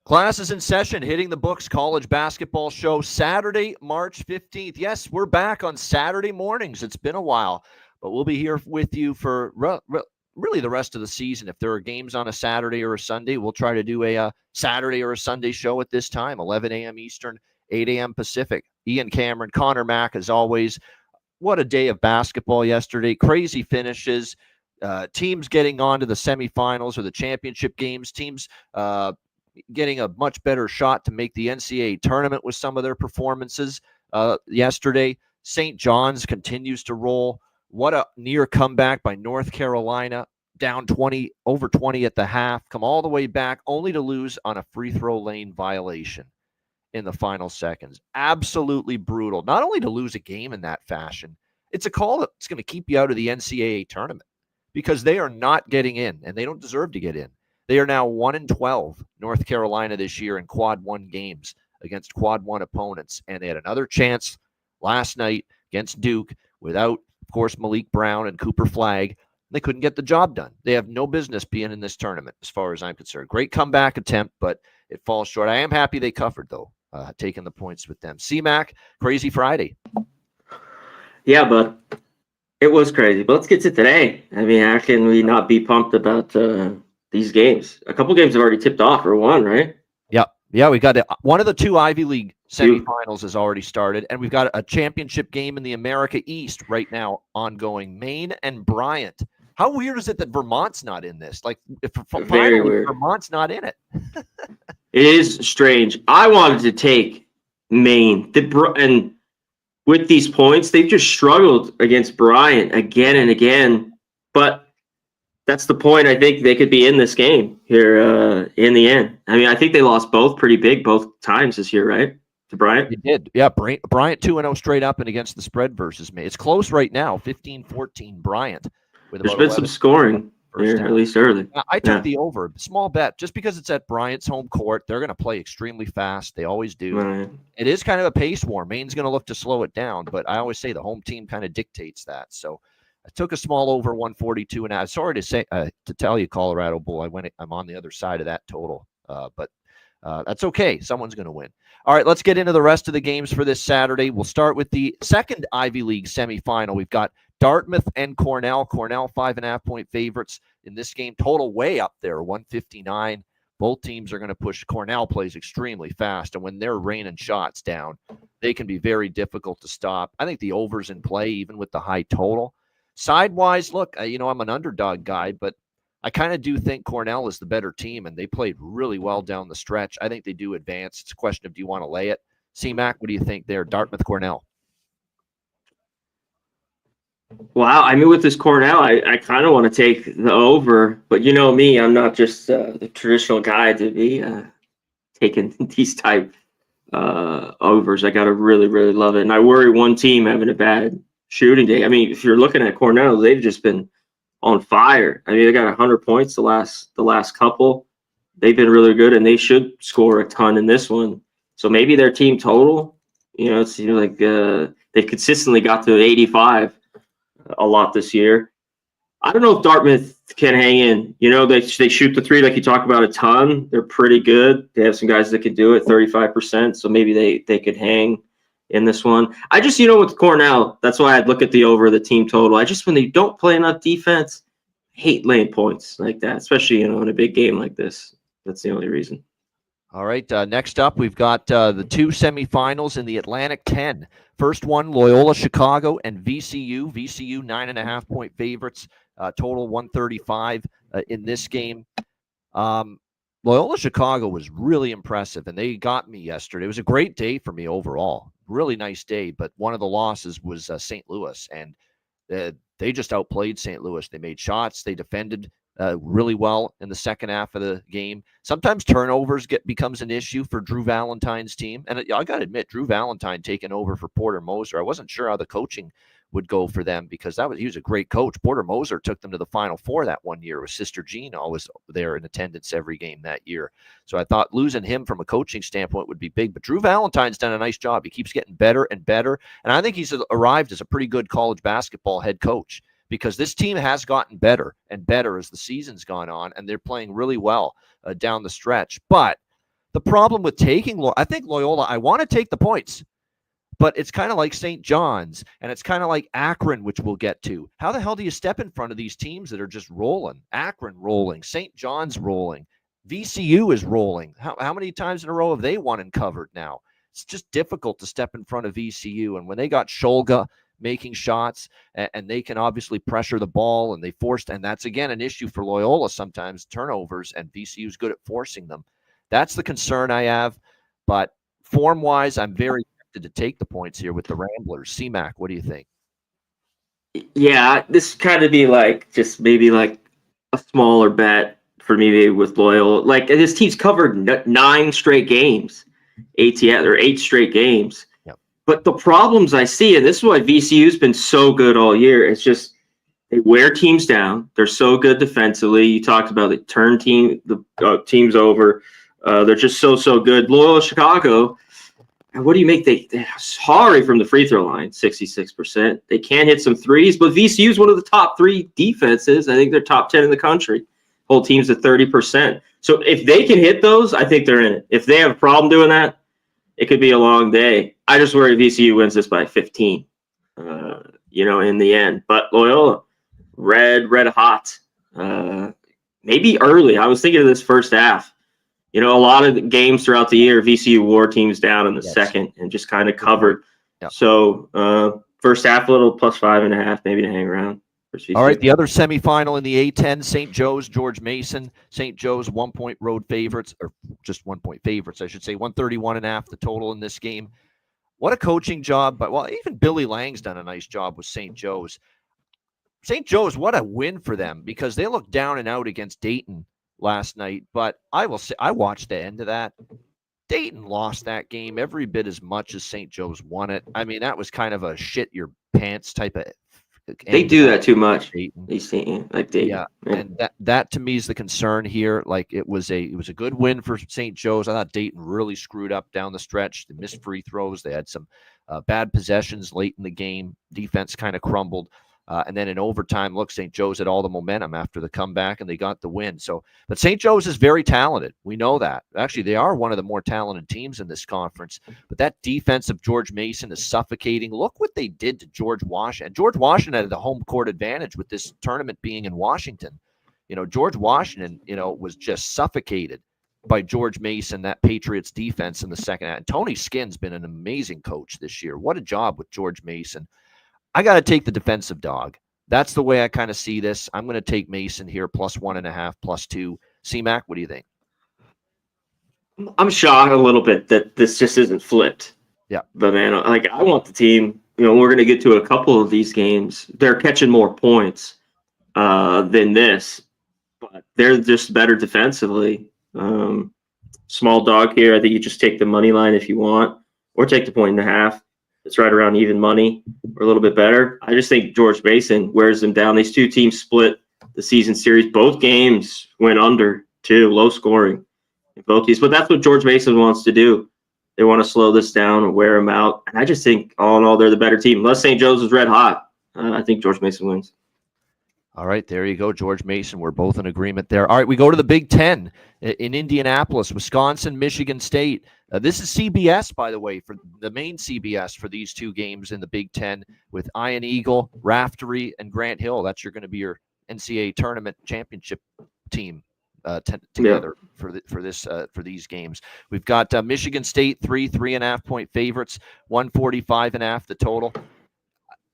Class is in session, hitting the books, college basketball show, Saturday, March 15th. Yes, we're back on Saturday mornings. It's been a while, but we'll be here with you for really the rest of the season. If there are games on a Saturday or a Sunday, we'll try to do a Saturday or a Sunday show at this time, 11 a.m. Eastern, 8 a.m. Pacific. Ian Cameron, Connor Mack, as always. What a day of basketball yesterday. Crazy finishes. Teams getting on to the semifinals or the championship games. Teams getting a much better shot to make the NCAA tournament with some of their performances yesterday. St. John's continues to roll. What a near comeback by North Carolina, down over 20 at the half, come all the way back, only to lose on a free throw lane violation in the final seconds. Absolutely brutal. Not only to lose a game in that fashion, it's a call that's going to keep you out of the NCAA tournament because they are not getting in, and they don't deserve to get in. They are now 1-12, North Carolina, this year in quad one games against quad one opponents. And they had another chance last night against Duke without, of course, Malik Brown and Cooper Flagg. They couldn't get the job done. They have no business being in this tournament, as far as I'm concerned. Great comeback attempt, but it falls short. I am happy they covered, though, taking the points with them. C-Mac, crazy Friday. Yeah, but it was crazy. But let's get to today. I mean, how can we not be pumped about these games? A couple games have already tipped off or won, right? Yeah, we got one of the two Ivy League semifinals has already started, and we've got a championship game in the America East right now ongoing. Maine and Bryant. How weird is it that Vermont's not in this? Like, if finally weird. Vermont's not in it. It is strange. I wanted to take Maine, and with these points, they've just struggled against Bryant again and again, but that's the point. I think they could be in this game here in the end. I mean, I think they lost both pretty big both times this year, right? To Bryant? They did. Yeah, Bryant 2-0 straight up and against the spread versus May. It's close right now, 15-14 Bryant. There's been some scoring here, at least early. I took the over. Small bet. Just because it's at Bryant's home court, they're going to play extremely fast. They always do. Right. It is kind of a pace war. Maine's going to look to slow it down, but I always say the home team kind of dictates that. So I took a small over 142, and I'm sorry to say to tell you, Colorado Bull, I'm on the other side of that total, but that's okay. Someone's going to win. All right, let's get into the rest of the games for this Saturday. We'll start with the second Ivy League semifinal. We've got Dartmouth and Cornell. Cornell 5.5-point favorites in this game. Total way up there, 159. Both teams are going to push. Cornell plays extremely fast, and when they're raining shots down, they can be very difficult to stop. I think the over's in play, even with the high total. Sidewise, look, I'm an underdog guy, but I kind of do think Cornell is the better team, and they played really well down the stretch. I think they do advance. It's a question of, do you want to lay it? C-Mac, what do you think there? Dartmouth, Cornell. Wow, I mean, with this Cornell, I kind of want to take the over, but you know me, I'm not just the traditional guy to be taking these type overs. I got to really, really love it, and I worry one team having a bad shooting day. I mean, if you're looking at Cornell, they've just been on fire. I mean, they got 100 points the last couple. They've been really good, and they should score a ton in this one. So maybe their team total, it seems like they've consistently got to 85 a lot this year. I don't know if Dartmouth can hang in. They shoot the three like you talk about a ton. They're pretty good. They have some guys that can do it, 35%. So maybe they could hang in this one. I just, with Cornell, that's why I'd look at the over the team total. When they don't play enough defense, I hate laying points like that, especially, in a big game like this. That's the only reason. All right, next up, we've got the two semifinals in the Atlantic 10. First one, Loyola Chicago and VCU. VCU 9.5-point favorites, total 135 in this game. Loyola Chicago was really impressive, and they got me yesterday. It was a great day for me overall. Really nice day, but one of the losses was St. Louis, and they just outplayed St. Louis. They made shots. They defended really well in the second half of the game. Sometimes turnovers becomes an issue for Drew Valentine's team. And I got to admit, Drew Valentine taking over for Porter Moser, I wasn't sure how the coaching would go for them because he was a great coach. Porter Moser took them to the Final Four that one year with Sister Jean always there in attendance every game that year. So I thought losing him from a coaching standpoint would be big. But Drew Valentine's done a nice job. He keeps getting better and better. And I think he's arrived as a pretty good college basketball head coach, because this team has gotten better and better as the season's gone on, and they're playing really well down the stretch. But The problem with taking, I think Loyola, I want to take the points, but it's kind of like St. John's, and it's kind of like Akron, which we'll get to. How the hell do you step in front of these teams that are just rolling? Akron rolling, St. John's rolling, VCU is rolling. How many times in a row have they won and covered now? It's just difficult to step in front of VCU. And when they got Shulga making shots, and they can obviously pressure the ball, and they forced, and that's again an issue for Loyola sometimes, turnovers, and VCU is good at forcing them. That's the concern I have. But form-wise, I'm very tempted to take the points here with the Ramblers. CMAC, what do you think? Yeah, this kind of be like just maybe like a smaller bet for me, maybe with Loyola. Like this team's covered 9 straight games, ATS or 8 straight games. Yep. But the problems I see, and this is why VCU's been so good all year, it's just they wear teams down. They're so good defensively. You talked about the teams over. They're just so good. Loyola Chicago, and what do you make? They're sorry from the free throw line, 66%. They can hit some threes, but VCU is one of the top 3 defenses. I think they're top 10 in the country. Whole team's at 30%. So if they can hit those, I think they're in it. If they have a problem doing that, it could be a long day. I just worry VCU wins this by 15, in the end. But Loyola, red hot. Maybe early. I was thinking of this first half. A lot of the games throughout the year, VCU wore teams down in the second and just kind of covered. Yep. So first half, a little +5.5, maybe to hang around. All right, the other semifinal in the A10, St. Joe's, George Mason. St. Joe's 1-point road favorites, or just 1-point favorites, I should say. 131.5 the total in this game. What a coaching job. But, even Billy Lang's done a nice job with St. Joe's. St. Joe's, what a win for them, because they looked down and out against Dayton last night. But I will say, I watched the end of that. Dayton lost that game every bit as much as St. Joe's won it. I mean, that was kind of a shit your pants type of. They do that too much. Dayton. These teams, like Dayton. Yeah, and that to me is the concern here. Like it was a good win for St. Joe's. I thought Dayton really screwed up down the stretch. They missed free throws. They had some bad possessions late in the game. Defense kind of crumbled. And then in overtime, look, St. Joe's had all the momentum after the comeback, and they got the win. So, but St. Joe's is very talented. We know that. Actually, they are one of the more talented teams in this conference. But that defense of George Mason is suffocating. Look what they did to George Washington. George Washington had the home court advantage with this tournament being in Washington. George Washington, was just suffocated by George Mason, that Patriots defense in the second half. And Tony Skinn's been an amazing coach this year. What a job with George Mason. I got to take the defensive dog. That's the way I kind of see this. I'm going to take Mason here, +1.5, +2. CMAC, what do you think? I'm shocked a little bit that this just isn't flipped. Yeah. But, man, I want the team, we're going to get to a couple of these games. They're catching more points than this, but they're just better defensively. Small dog here. I think you just take the money line if you want, or take the 1.5. It's right around even money or a little bit better. I just think George Mason wears them down. These two teams split the season series. Both games went under, too, low scoring in both teams. But that's what George Mason wants to do. They want to slow this down and wear them out. And I just think, all in all, they're the better team. Unless St. Joe's is red hot, I think George Mason wins. All right, there you go, George Mason. We're both in agreement there. All right, we go to the Big Ten in Indianapolis, Wisconsin, Michigan State. This is CBS, by the way, for the main CBS for these two games in the Big Ten with Iron Eagle, Raftery, and Grant Hill. That's going to be your NCAA tournament championship team together for these games. We've got Michigan State 3.5 point favorites, 145.5 the total.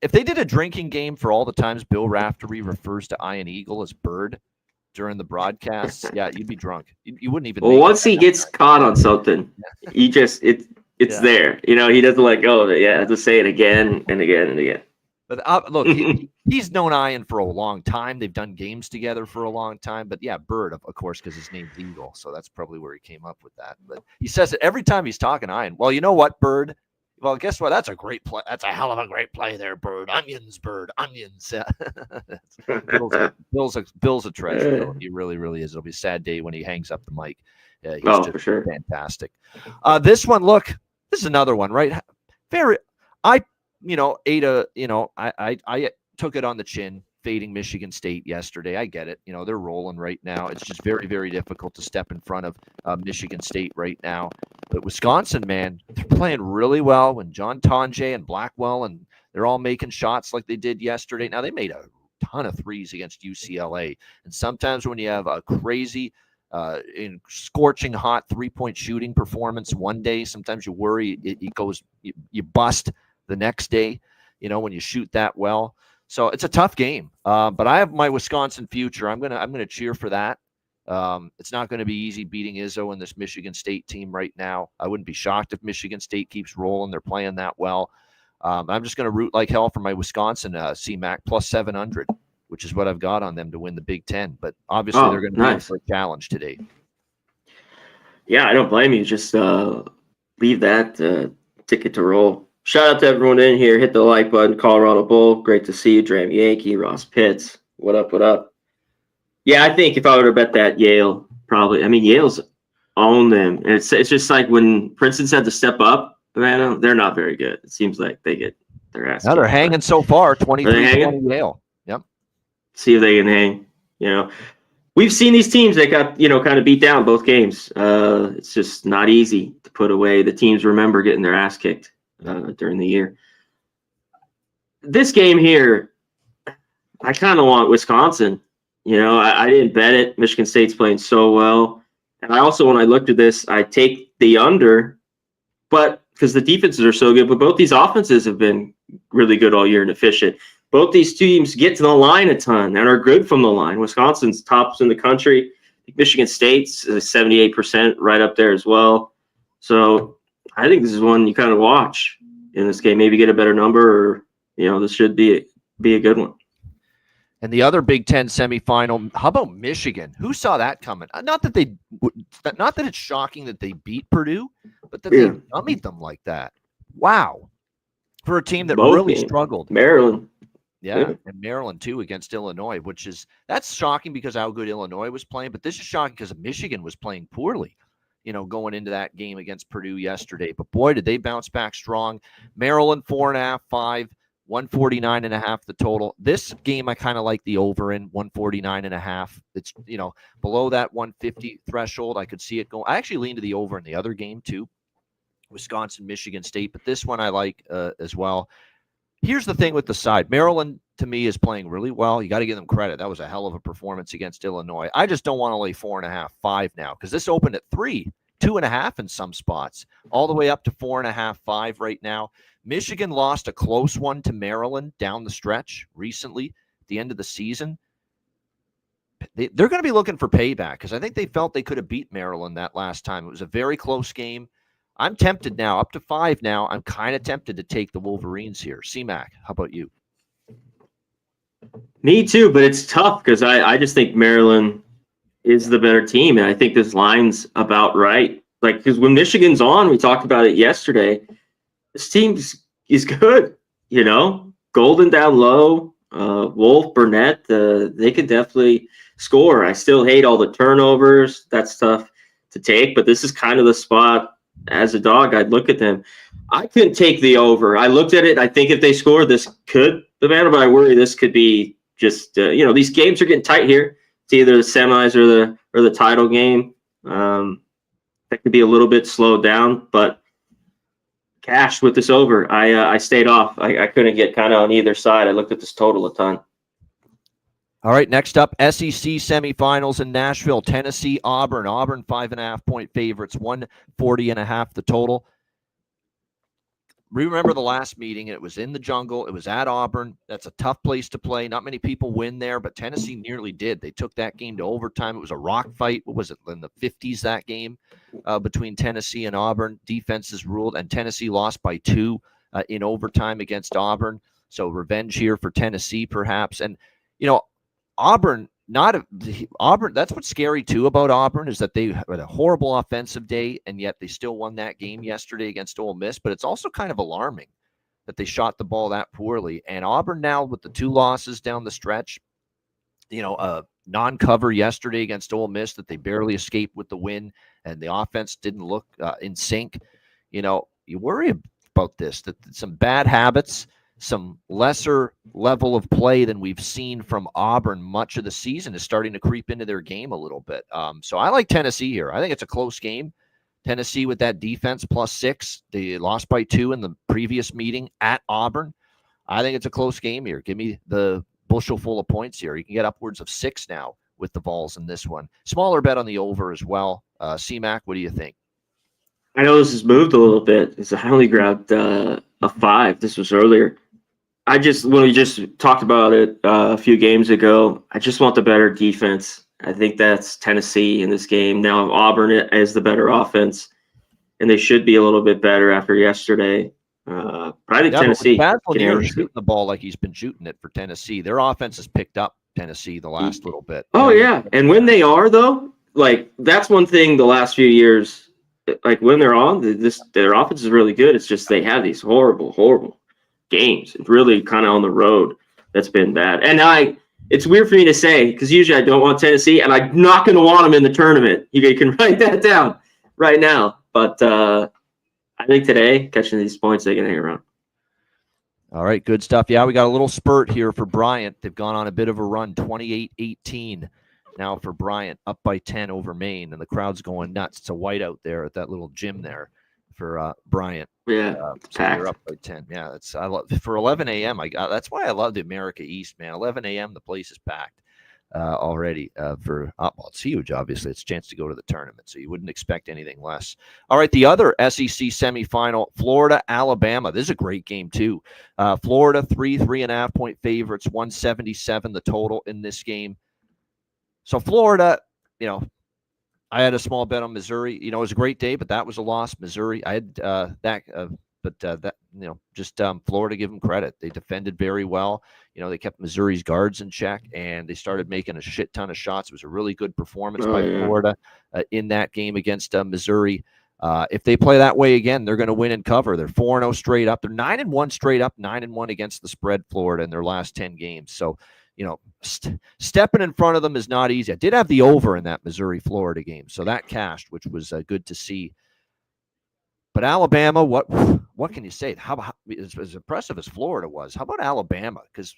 If they did a drinking game for all the times Bill Raftery refers to Iron Eagle as Bird during the broadcasts, yeah, you'd be drunk. You wouldn't even. Well, once he gets caught on something, he just it's there. He doesn't let go of it. Yeah, to say it again and again and again. But look, he's known Ian for a long time. They've done games together for a long time. But yeah, Bird, of course, because his name's Eagle, so that's probably where he came up with that. But he says it every time he's talking Ian. Well, you know what, Bird? Well, guess what? That's a great play. That's a hell of a great play there, Bird. Onions, Bird. Onions. Bill's a treasure. Though. He really, really is. It'll be a sad day when he hangs up the mic. He's just for sure. Fantastic. This one, look, this is another one, right? I took it on the chin. fading Michigan State yesterday. I get it. You know, they're rolling right now. It's just very, very difficult to step in front of Michigan State right now. But Wisconsin, man, they're playing really well. When John Tonje and Blackwell, and they're all making shots like they did yesterday. Now, they made a ton of threes against UCLA. And sometimes when you have a crazy, in scorching hot three-point shooting performance one day, sometimes you worry it goes, you bust the next day, you know, when you shoot that well. So it's a tough game, but I have my Wisconsin future. I'm gonna cheer for that. It's not going to be easy beating Izzo and this Michigan State team right now. I wouldn't be shocked if Michigan State keeps rolling. They're playing that well. I'm just going to root like hell for my Wisconsin CMAC plus 700, which is what I've got on them to win the Big Ten. But obviously they're going to be in for a challenge today. Yeah, I don't blame you. Just leave that ticket to roll. Shout out to everyone in here. Hit the like button. Colorado Bull. Great to see you. Dram Yankee. Ross Pitts. What up, what up? Yeah, I think if I were to bet that Yale, probably. I mean, Yale's own them. And it's just like when Princeton's had to step up, man, they're not very good. It seems like they get their ass. Now they're hanging so far, 23-20 Yale. Yep. See if they can hang. You know, we've seen these teams that got, you know, kind of beat down both games. It's just not easy to put away. The teams remember getting their ass kicked during the year. This game here, I kind of want Wisconsin. You know, I didn't bet it. Michigan State's playing so well. And I also, when I looked at this, I take the under, but because the defenses are so good, but both these offenses have been really good all year and efficient. Both these teams get to the line a ton and are good from the line. Wisconsin's tops in the country. Michigan State's 78% right up there as well. So I think this is one you kind of watch in this game. Maybe get a better number, or, you know, this should be a good one. And the other Big Ten semifinal, how about Michigan? Who saw that coming? Not that it's shocking that they beat Purdue, but that they dummied them like that. Wow. For a team that really struggled. Maryland. Yeah, and Maryland too against Illinois, that's shocking because of how good Illinois was playing, but this is shocking because Michigan was playing poorly, you know, going into that game against Purdue yesterday. But boy, did they bounce back strong. Maryland 4.5, 5, 149.5 the total. This game I kind of like the over in 149.5. It's, you know, below that 150 threshold. I could see it going. I actually lean to the over in the other game too, Wisconsin, Michigan State, but this one I like as well. Here's the thing with the side. Maryland, to me, is playing really well. You got to give them credit. That was a hell of a performance against Illinois. I just don't want to lay 4.5, 5 now, because this opened at 3, 2.5 in some spots, all the way up to 4.5, 5 right now. Michigan lost a close one to Maryland down the stretch recently at the end of the season. They're going to be looking for payback because I think they felt they could have beat Maryland that last time. It was a very close game. I'm tempted now, up to 5 now. I'm kind of tempted to take the Wolverines here. CMAC, how about you? Me too, but it's tough because I just think Maryland is the better team, and I think this line's about right. Like, because when Michigan's on, we talked about it yesterday, this team is good, you know? Golden down low, Wolf, Burnett, they could definitely score. I still hate all the turnovers. That's tough to take, but this is kind of the spot. As a dog, I'd look at them. I couldn't take the over. I looked at it. I think if they score, this could the matter, but I worry this could be just you know, these games are getting tight here. It's either the semis or the title game. That could be a little bit slowed down, but cash with this over. I stayed off. I couldn't get kind of on either side. I looked at this total a ton. All right, next up, SEC semifinals in Nashville, Tennessee, Auburn. Auburn 5.5-point favorites, 140.5 the total. Remember the last meeting, it was in the jungle. It was at Auburn. That's a tough place to play. Not many people win there, but Tennessee nearly did. They took that game to overtime. It was a rock fight. What was it, in the 50s, that game between Tennessee and Auburn? Defenses ruled, and Tennessee lost by 2 in overtime against Auburn. So revenge here for Tennessee, perhaps. And, you know, Auburn, that's what's scary too about Auburn, is that they had a horrible offensive day, and yet they still won that game yesterday against Ole Miss. But it's also kind of alarming that they shot the ball that poorly. And Auburn now with the 2 losses down the stretch, you know, non-cover yesterday against Ole Miss that they barely escaped with the win, and the offense didn't look in sync. You know, you worry about this, that some bad habits some lesser level of play than we've seen from Auburn much of the season is starting to creep into their game a little bit. So I like Tennessee here. I think it's a close game. Tennessee with that defense +6. They lost by 2 in the previous meeting at Auburn. I think it's a close game here. Give me the bushel full of points here. You can get upwards of 6 now with the Vols in this one. Smaller bet on the over as well. C-Mac, what do you think? I know this has moved a little bit. I only grabbed a 5. This was earlier. When we just talked about it a few games ago, I just want the better defense. I think that's Tennessee in this game. Now Auburn is the better offense, and they should be a little bit better after yesterday. But I think Tennessee. Shooting the ball like he's been shooting it for Tennessee. Their offense has picked up Tennessee the last little bit. Oh, yeah. And when they are, though, like that's one thing the last few years, like when they're on, their offense is really good. It's just they have these horrible games. It's really kind of on the road that's been bad. And it's weird for me to say because usually I don't want Tennessee, and I'm not going to want them in the tournament. You can write that down right now. But I think today, catching these points, they're going to hang around. All right, good stuff. Yeah, we got a little spurt here for Bryant. They've gone on a bit of a run, 28-18 now for Bryant, up by 10 over Maine, and the crowd's going nuts. It's a whiteout there at that little gym there for Bryant. Yeah, so they're up by 10. Yeah, I love for 11 a.m. That's why I love the America East, man. 11 a.m. the place is packed already. It's huge. Obviously, it's a chance to go to the tournament, so you wouldn't expect anything less. All right, the other SEC semifinal, Florida Alabama. This is a great game too. Florida 3.5 point favorites, 177 the total in this game. So Florida, I had a small bet on Missouri. It was a great day, but that was a loss. Missouri, I had Florida, give them credit. They defended very well. They kept Missouri's guards in check, and they started making a shit ton of shots. It was a really good performance by Florida in that game against Missouri. If they play that way again, they're going to win and cover. They're 4-0 straight up. They're 9-1 straight up, 9-1 against the spread, Florida, in their last 10 games. So, stepping in front of them is not easy. I did have the over in that Missouri-Florida game, so that cashed, which was good to see. But Alabama, what can you say? How about as impressive as Florida was? How about Alabama? Because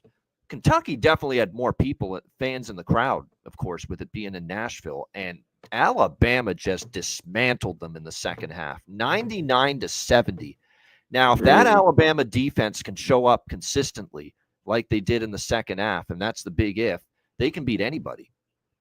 Kentucky definitely had more fans in the crowd, of course, with it being in Nashville, and Alabama just dismantled them in the second half, 99-70. Now, if that Alabama defense can show up consistently like they did in the second half, and that's the big if, they can beat anybody.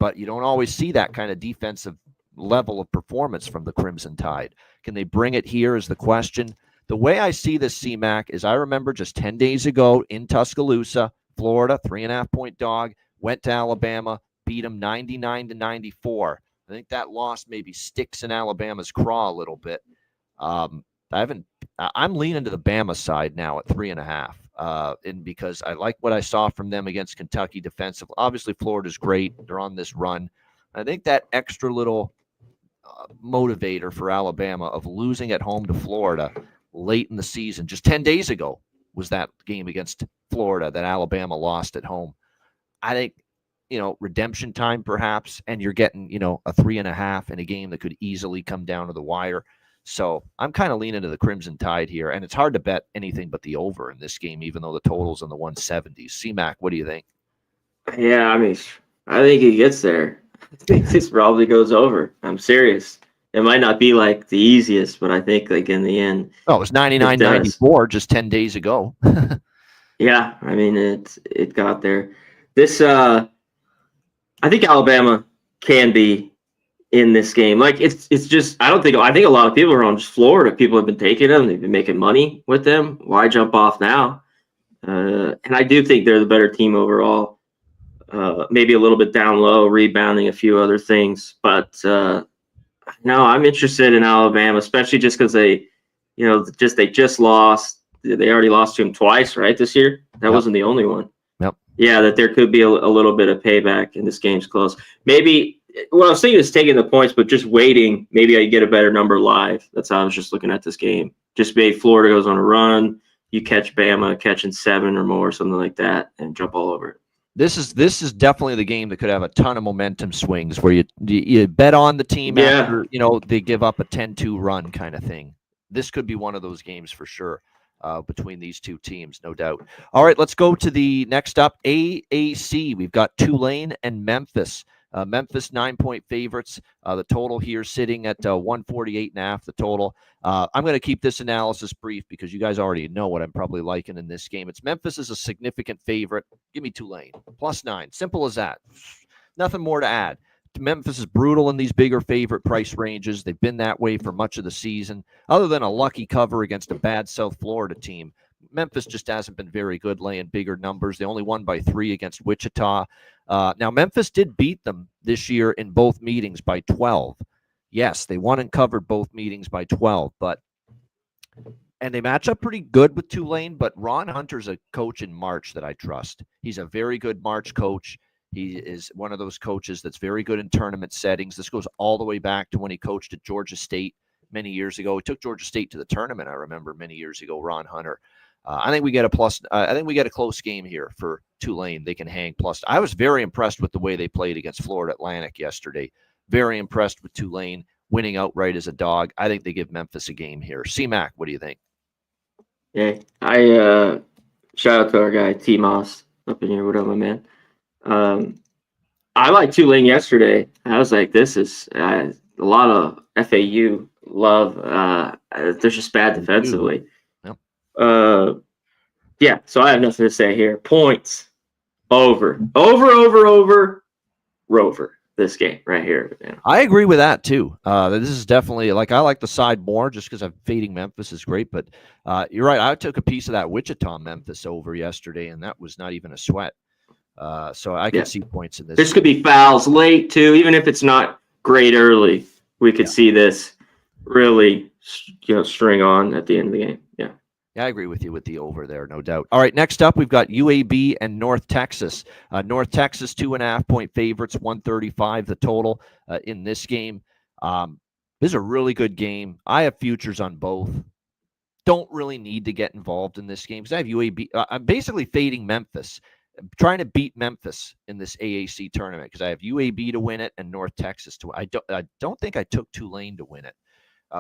But you don't always see that kind of defensive level of performance from the Crimson Tide. Can they bring it here is the question. The way I see this, C-Mac, is I remember just 10 days ago in Tuscaloosa, Florida, 3.5 point dog, went to Alabama, beat them 99-94. I think that loss maybe sticks in Alabama's craw a little bit. I'm leaning to the Bama side now at 3.5. And because I like what I saw from them against Kentucky defensively. Obviously, Florida's great. They're on this run. I think that extra little motivator for Alabama of losing at home to Florida late in the season, just 10 days ago, was that game against Florida that Alabama lost at home. I think, redemption time perhaps, and you're getting, a 3.5 in a game that could easily come down to the wire. So I'm kind of leaning to the Crimson Tide here, and it's hard to bet anything but the over in this game, even though the total's in the 170s. C-Mac, what do you think? Yeah, I think he gets there. I think this probably goes over. I'm serious. It might not be like the easiest, but I think like in the end. Oh, it was 99-94 just 10 days ago. Yeah, it got there. This I think Alabama can be in this game. Like it's just I think a lot of people are on just Florida. People have been taking them. They've been making money with them. Why jump off now? And I do think they're the better team overall. Maybe a little bit down low, rebounding a few other things. But no, I'm interested in Alabama, especially just because they just lost. They already lost to him twice, right, this year? That wasn't the only one. Yep. Yeah, that there could be a little bit of payback in this game's close. Maybe what I was thinking is taking the points, but just waiting. Maybe I get a better number live. That's how I was just looking at this game. Just maybe Florida goes on a run. You catch Bama catching 7 or more, something like that, and jump all over it. This is definitely the game that could have a ton of momentum swings where you bet on the team after they give up a 10-2 run kind of thing. This could be one of those games for sure. between these two teams, no doubt. All right, let's go to the next up, AAC. We've got Tulane and Memphis. Memphis 9-point favorites. The total here sitting at 148.5. The total. I'm going to keep this analysis brief because you guys already know what I'm probably liking in this game. It's Memphis is a significant favorite. Give me Tulane +9. Simple as that. Nothing more to add. Memphis is brutal in these bigger favorite price ranges. They've been that way for much of the season. Other than a lucky cover against a bad South Florida team, Memphis just hasn't been very good laying bigger numbers. They only won by 3 against Wichita. Now, Memphis did beat them this year in both meetings by 12. Yes, they won and covered both meetings by 12, and they match up pretty good with Tulane, but Ron Hunter's a coach in March that I trust. He's a very good March coach. He is one of those coaches that's very good in tournament settings. This goes all the way back to when he coached at Georgia State many years ago. He took Georgia State to the tournament, I remember, many years ago, Ron Hunter. I think we get a plus. I think we get a close game here for Tulane. They can hang plus. I was very impressed with the way they played against Florida Atlantic yesterday. Very impressed with Tulane winning outright as a dog. I think they give Memphis a game here. C-Mac, what do you think? Yeah, I shout out to our guy T Moss up in here. What up, my man? I liked Tulane yesterday. I was like, this is a lot of FAU love. They're just bad defensively. Yep. Yeah, so I have nothing to say here. Points. Over. Rover. This game right here. Yeah. I agree with that too. This is definitely I like the side more just because I'm fading Memphis is great. But you're right. I took a piece of that Wichita Memphis over yesterday, and that was not even a sweat. So I could see points in this. This could be fouls late too, even if it's not great early. We could see this really, string on at the end of the game. Yeah. Yeah, I agree with you with the over there, no doubt. All right, next up, we've got UAB and North Texas. North Texas, 2.5-point favorites, 135 the total in this game. This is a really good game. I have futures on both. Don't really need to get involved in this game because I have UAB. I'm basically fading Memphis. I'm trying to beat Memphis in this AAC tournament because I have UAB to win it and North Texas to win. I don't think I took Tulane to win it.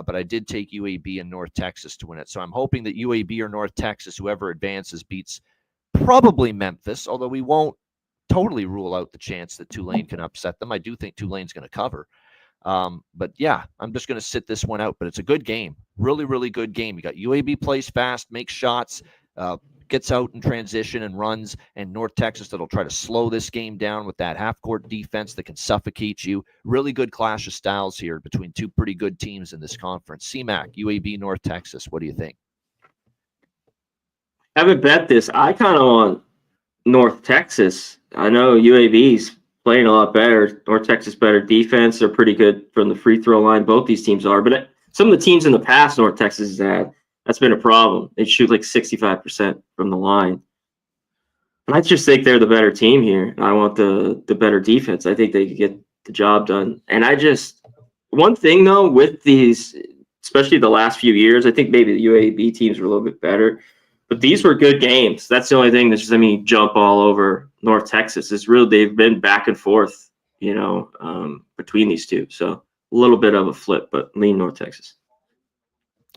But I did take UAB and North Texas to win it. So I'm hoping that UAB or North Texas, whoever advances, beats probably Memphis, although we won't totally rule out the chance that Tulane can upset them. I do think Tulane's going to cover. But yeah, I'm just going to sit this one out. But it's a good game. Really, really good game. You got UAB plays fast, makes shots, gets out in transition and runs, and North Texas that'll try to slow this game down with that half-court defense that can suffocate you. Really good clash of styles here between two pretty good teams in this conference. CMAC, UAB, North Texas. What do you think? I haven't bet this. I kind of want North Texas. I know UAB's playing a lot better. North Texas better defense. They're pretty good from the free throw line. Both these teams are. But some of the teams in the past North Texas has had, that's been a problem. They shoot like 65% from the line. And I just think they're the better team here. I want the better defense. I think they could get the job done. And one thing though, with these, especially the last few years, I think maybe the UAB teams were a little bit better. But these were good games. That's the only thing that's just made me jump all over North Texas. It's really, they've been back and forth, between these two. So a little bit of a flip, but lean North Texas.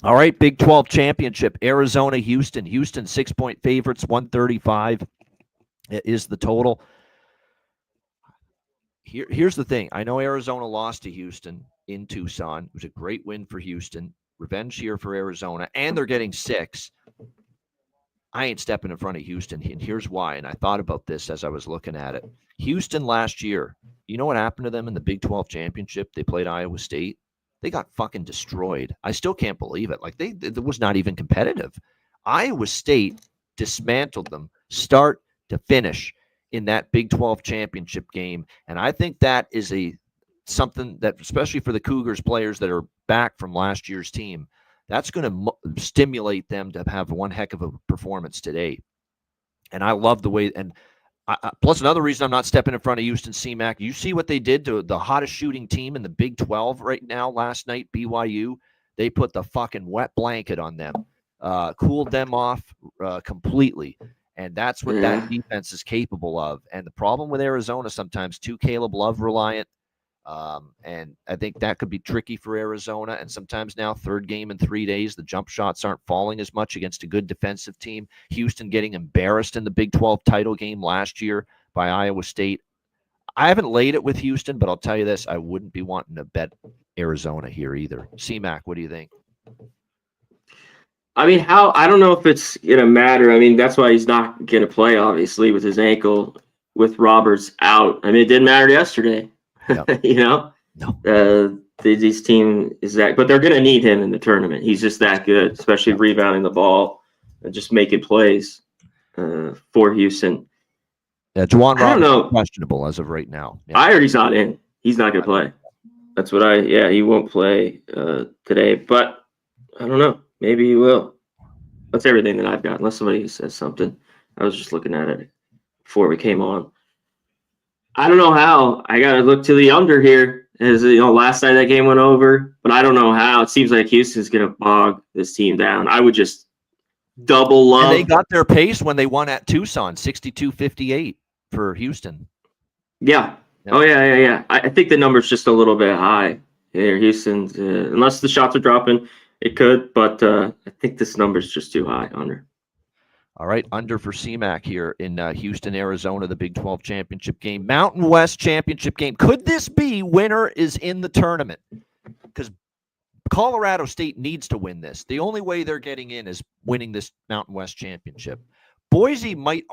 All right, Big 12 championship, Arizona, Houston. Houston 6-point favorites, 135 is the total. Here's the thing. I know Arizona lost to Houston in Tucson. It was a great win for Houston. Revenge here for Arizona, and they're getting 6. I ain't stepping in front of Houston, and here's why. And I thought about this as I was looking at it. Houston last year, you know what happened to them in the Big 12 championship? They played Iowa State. They got fucking destroyed. I still can't believe it. It was not even competitive. Iowa State dismantled them start to finish in that Big 12 championship game. And I think that is something that, especially for the Cougars players that are back from last year's team, that's going to stimulate them to have one heck of a performance today. And I love the way, and plus another reason I'm not stepping in front of Houston CMAC. You see what they did to the hottest shooting team in the Big 12 right now last night, BYU. They put the fucking wet blanket on them, cooled them off completely. And that's what that defense is capable of. And the problem with Arizona sometimes, too Caleb Love reliant. And I think that could be tricky for Arizona. And sometimes now, third game in 3 days, the jump shots aren't falling as much against a good defensive team. Houston getting embarrassed in the Big 12 title game last year by Iowa State. I haven't laid it with Houston, but I'll tell you this, I wouldn't be wanting to bet Arizona here either. C-Mac, what do you think? I mean, I don't know if it's going to matter. I mean, that's why he's not going to play, obviously, with his ankle, with Roberts out. I mean, it didn't matter yesterday. Yep. No. This team is that, but they're going to need him in the tournament. He's just that good, especially rebounding the ball and just making plays for Houston. Yeah, Juwan Roberts is questionable as of right now. Yeah. I heard he's not in. He's not going to play. That's what he won't play today, but I don't know. Maybe he will. That's everything that I've got, unless somebody says something. I was just looking at it before we came on. I don't know how. I got to look to the under here. As last night that game went over, but I don't know how. It seems like Houston's going to bog this team down. I would just double love. And they got their pace when they won at Tucson, 62-58 for Houston. Yeah. Oh, yeah. I think the number's just a little bit high here. Houston's, unless the shots are dropping, it could, but I think this number's just too high, under. All right, under for CMAC here in Houston, Arizona, the Big 12 championship game. Mountain West championship game. Could this be winner is in the tournament? Because Colorado State needs to win this. The only way they're getting in is winning this Mountain West championship. Boise might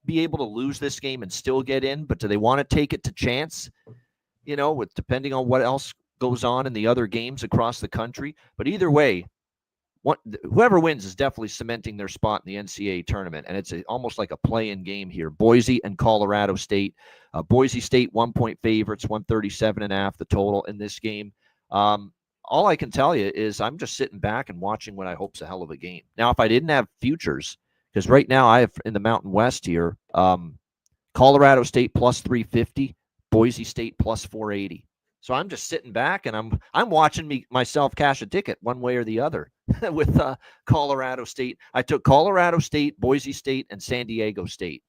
be able to lose this game and still get in, but do they want to take it to chance? With depending on what else goes on in the other games across the country. But either way, whoever wins is definitely cementing their spot in the NCAA tournament, and it's almost like a play-in game here. Boise and Colorado State. Boise State 1-point favorites, 137.5 the total in this game. All I can tell you is I'm just sitting back and watching what I hope is a hell of a game. Now, if I didn't have futures, because right now I have in the Mountain West here, Colorado State plus 350, Boise State plus 480. So I'm just sitting back and I'm watching myself cash a ticket one way or the other with Colorado State. I took Colorado State, Boise State, and San Diego State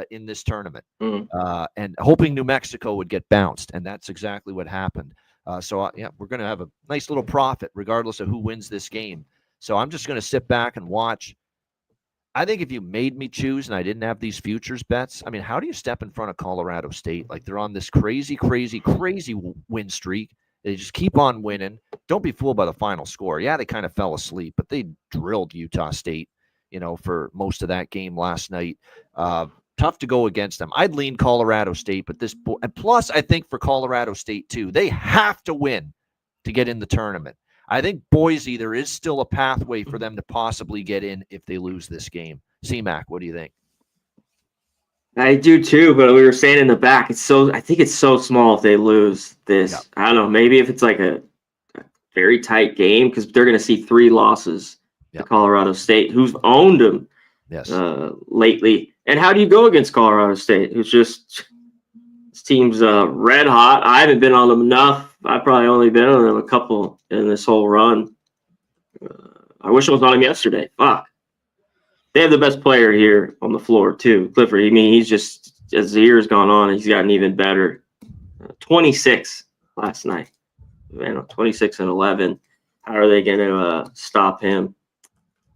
in this tournament, and hoping New Mexico would get bounced, and that's exactly what happened. We're going to have a nice little profit regardless of who wins this game. So I'm just going to sit back and watch. I think if you made me choose and I didn't have these futures bets, I mean, how do you step in front of Colorado State? Like, they're on this crazy win streak. They just keep on winning. Don't be fooled by the final score. Yeah, they kind of fell asleep, but they drilled Utah State, for most of that game last night. Tough to go against them. I'd lean Colorado State, but and plus I think for Colorado State too, they have to win to get in the tournament. I think Boise, there is still a pathway for them to possibly get in if they lose this game. C-Mac, what do you think? I do too, but we were saying in the back, I think it's so small if they lose this. Yep. I don't know, maybe if it's like a very tight game, because they're going to see 3 losses to Colorado State, who's owned them lately. And how do you go against Colorado State, who's just this team's red hot? I haven't been on them enough. I've probably only been on them a couple in this whole run. I wish I was on him yesterday. Fuck. They have the best player here on the floor, too, Clifford. I mean, he's just, as the year's gone on, he's gotten even better. 26 last night. 26 and 11. How are they going to stop him?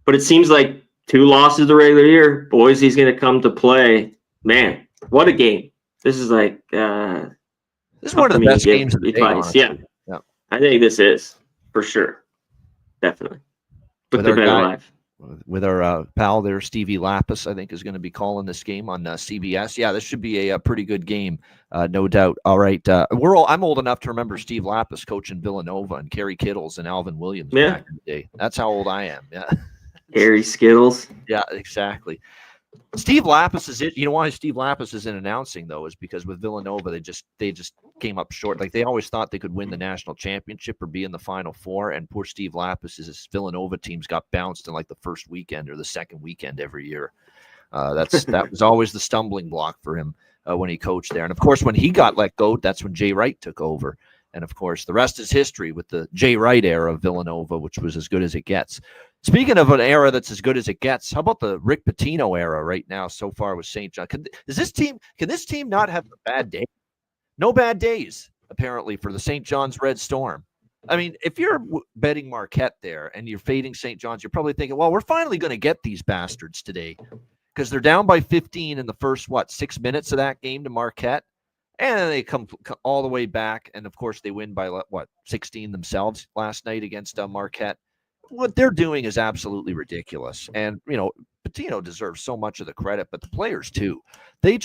But it seems like 2 losses the regular year. Boise's going to come to play. Man, what a game. This is like this is one of the best games of the day. Yeah. I think this is, for sure. Definitely. With our pal there, Stevie Lapis, I think, is going to be calling this game on CBS. Yeah, this should be a pretty good game, no doubt. All right. I'm old enough to remember Steve Lapis coaching Villanova and Kerry Kittles and Alvin Williams back in the day. That's how old I am. Yeah. Harry Skittles. Yeah, exactly. Steve Lapis is it. You know why Steve Lapis isn't announcing, though, is because with Villanova, they just came up short. Like, they always thought they could win the national championship or be in the Final Four, and poor Steve Lapis, his Villanova teams got bounced in like the first weekend or the second weekend every year. That was always the stumbling block for him when he coached there. And of course, when he got let go, that's when Jay Wright took over. And of course, the rest is history with the Jay Wright era of Villanova, which was as good as it gets. Speaking of an era that's as good as it gets, how about the Rick Pitino era right now so far with St. John? Can this team not have a bad day? No bad days. apparently, for the St. John's Red Storm. I mean, if you're betting Marquette there and you're fading St. John's, you're probably thinking, well, we're finally going to get these bastards today because they're down by 15 in the first, 6 minutes of that game to Marquette. And then they come all the way back. And, of course, they win by, 16 themselves last night against Marquette. What they're doing is absolutely ridiculous. And, Patino deserves so much of the credit, but the players too. They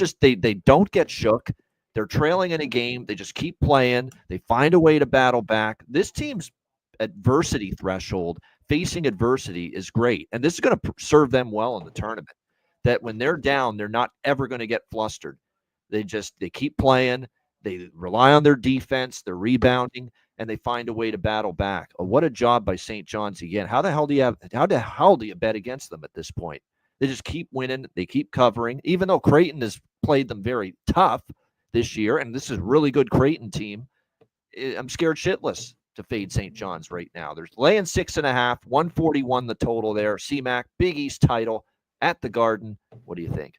don't get shook. They're trailing in a game. They just keep playing. They find a way to battle back. This team's adversity threshold, facing adversity, is great. And this is going to serve them well in the tournament. That when they're down, they're not ever going to get flustered. They keep playing. They rely on their defense, their rebounding, and they find a way to battle back. Oh, what a job by St. John's again. How the hell do you bet against them at this point? They just keep winning. They keep covering, even though Creighton has played them very tough this year, and this is a really good Creighton team. I'm scared shitless to fade St. John's right now. They're laying 6.5, 141 the total there. CMAC, Big East title at the Garden. What do you think?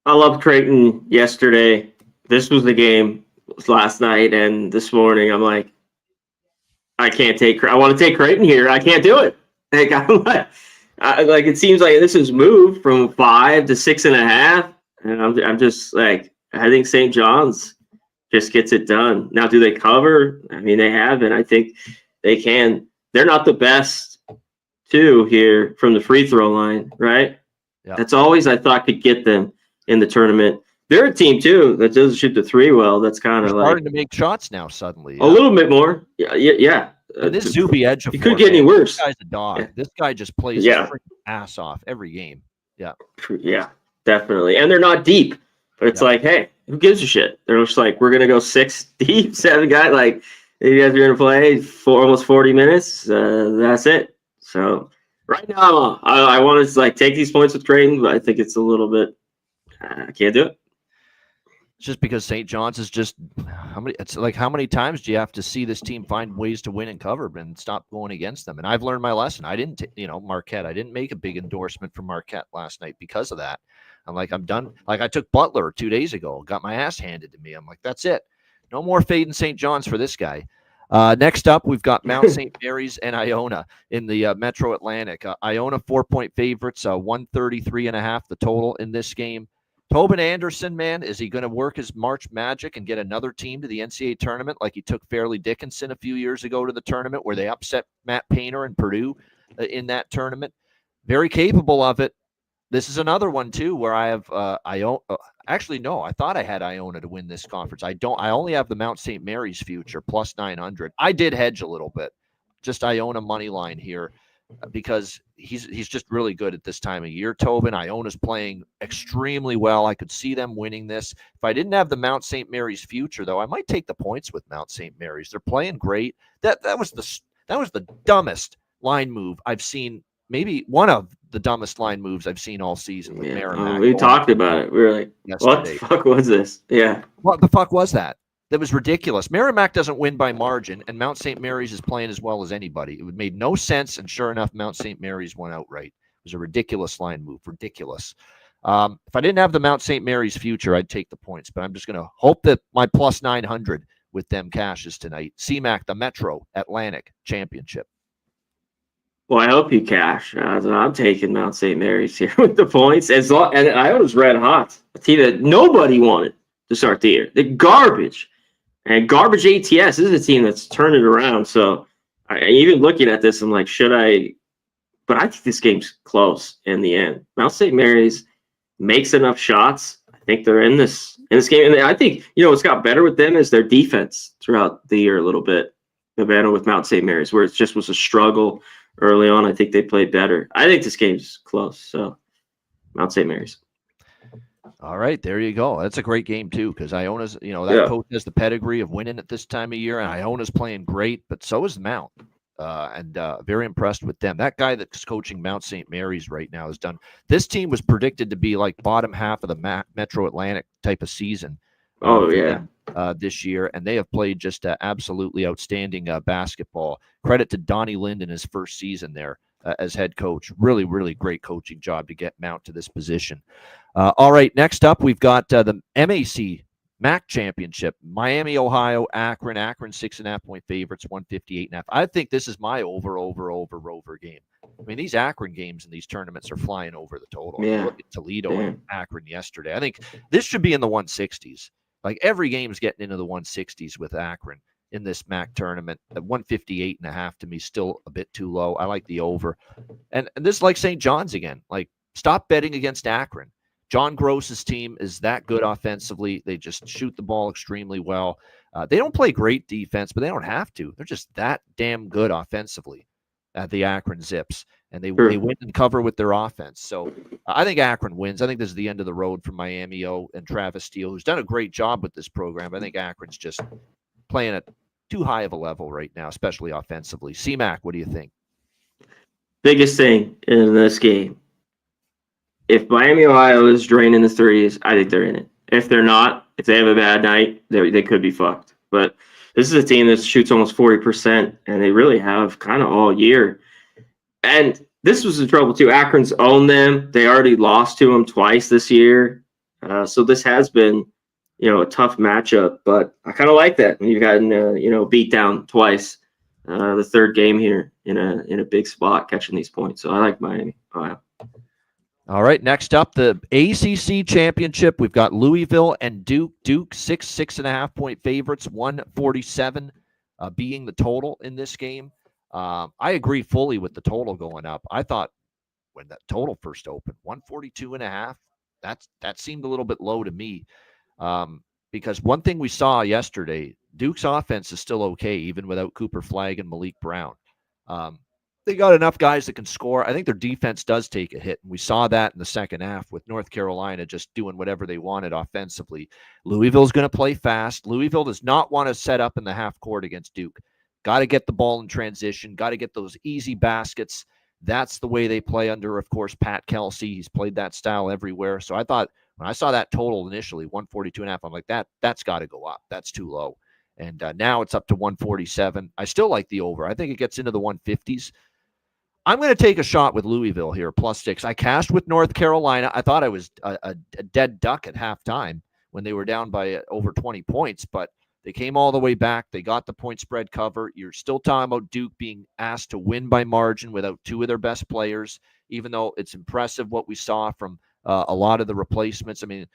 I loved Creighton yesterday. This was the game. It was last night, and this morning I'm like, I want to take Creighton here. I can't do it. Like, it seems like this has moved from 5 to 6.5, and I'm just like, I think St. John's just gets it done. Now, do they cover? I mean, they have, and I think they can. They're not the best, too, here from the free throw line, right? Yeah. That's always, I thought, could get them in the tournament. They're a team, too, that doesn't shoot the three well. That's kind of like starting to make shots now suddenly. A little bit more. Yeah. And this Zuby edge, you could get any worse. This guy's a dog. Yeah. This guy just plays his ass off every game. Yeah, definitely. And they're not deep, but it's like, hey, who gives a shit? They're just like, we're gonna go 6 deep, 7 guys. Like, you guys are gonna play for almost 40 minutes. That's it. So right now, I want to take these points with Creighton, but I think it's a little bit. I can't do it. Just because St. John's is just how many times do you have to see this team find ways to win and cover and stop going against them? And I've learned my lesson. I didn't, Marquette. I didn't make a big endorsement for Marquette last night because of that. I'm like, I'm done. Like, I took Butler 2 days ago, got my ass handed to me. I'm like, that's it. No more fading St. John's for this guy. Next up, we've got Mount St. Mary's and Iona in the Metro Atlantic. Iona 4-point favorites, 133.5 the total in this game. Tobin Anderson, man, is he going to work his March magic and get another team to the NCAA tournament like he took Fairleigh Dickinson a few years ago to the tournament where they upset Matt Painter and Purdue in that tournament? Very capable of it. This is another one, too, where I have Iona. Actually, no, I thought I had Iona to win this conference. I don't. I only have the Mount St. Mary's future, plus 900. I did hedge a little bit. Just Iona money line here. Because he's just really good at this time of year. Tobin, Iona's playing extremely well. I could see them winning this. If I didn't have the Mount St. Mary's future, though, I might take the points with Mount St. Mary's. They're playing great. That was the dumbest line move I've seen. Maybe one of the dumbest line moves I've seen all season with Merrimack. We talked about it. We were like, what the fuck was this? Yeah. What the fuck was that? That was ridiculous. Merrimack doesn't win by margin, and Mount St. Mary's is playing as well as anybody. It made no sense, and sure enough, Mount St. Mary's won outright. It was a ridiculous line move. Ridiculous. If I didn't have the Mount St. Mary's future, I'd take the points, but I'm just going to hope that my plus 900 with them cashes tonight. CMAC, the Metro Atlantic Championship. Well, I hope you cash. I'm taking Mount St. Mary's here with the points. And I was red hot. A team that nobody wanted to start the year. They're garbage. And garbage ATS. This is a team that's turned it around. So even looking at this, I'm like, should I? But I think this game's close in the end. Mount St. Mary's makes enough shots. I think they're in this game. And I think, what's got better with them is their defense throughout the year a little bit. Havana with Mount St. Mary's, where it just was a struggle early on. I think they played better. I think this game's close. So Mount St. Mary's. All right, there you go. That's a great game, too, because Iona's, coach has the pedigree of winning at this time of year, and Iona's playing great, but so is Mount. And very impressed with them. That guy that's coaching Mount St. Mary's right now has done. This team was predicted to be like bottom half of the Metro Atlantic type of season. This year, and they have played just absolutely outstanding basketball. Credit to Donnie Lind in his first season there as head coach. Really, really great coaching job to get Mount to this position. All right, next up, we've got the MAC MAC championship, Miami, Ohio, Akron. Akron 6.5-point favorites, 158.5. I think this is my over game. I mean, these Akron games in these tournaments are flying over the total. Yeah. You look at Toledo and Akron yesterday. I think this should be in the 160s. Like every game is getting into the 160s with Akron in this MAC tournament. At 158.5 to me, still a bit too low. I like the over. And this is like St. John's again. Like, stop betting against Akron. John Gross's team is that good offensively. They just shoot the ball extremely well. They don't play great defense, but they don't have to. They're just that damn good offensively at the Akron Zips, and they win and cover with their offense. So I think Akron wins. I think this is the end of the road for Miami O and Travis Steele, who's done a great job with this program. I think Akron's just playing at too high of a level right now, especially offensively. C-Mac, what do you think? Biggest thing in this game. If Miami, Ohio is draining the threes, I think they're in it. If they're not, if they have a bad night, they could be fucked. But this is a team that shoots almost 40%, and they really have kind of all year. And this was the trouble, too. Akron's owned them. They already lost to them twice this year. So this has been, a tough matchup. But I kind of like that when you've gotten, beat down twice. The third game here in a big spot catching these points. So I like Miami, Ohio. All right, next up, the ACC championship. We've got Louisville and Duke. Duke, 6.5-point favorites, 147 being the total in this game. I agree fully with the total going up. I thought when that total first opened, 142.5, that seemed a little bit low to me. Because one thing we saw yesterday, Duke's offense is still okay, even without Cooper Flagg and Malik Brown. They got enough guys that can score. I think their defense does take a hit, and we saw that in the second half with North Carolina just doing whatever they wanted offensively. Louisville's going to play fast. Louisville does not want to set up in the half court against Duke. Got to get the ball in transition. Got to get those easy baskets. That's the way they play under, of course, Pat Kelsey. He's played that style everywhere. So I thought when I saw that total initially, 142.5, I'm like, that's got to go up. That's too low. And now it's up to 147. I still like the over. I think it gets into the 150s. I'm going to take a shot with Louisville here, +6. I cashed with North Carolina. I thought I was a dead duck at halftime when they were down by over 20 points, but they came all the way back. They got the point spread cover. You're still talking about Duke being asked to win by margin without two of their best players, even though it's impressive what we saw from a lot of the replacements. I mean,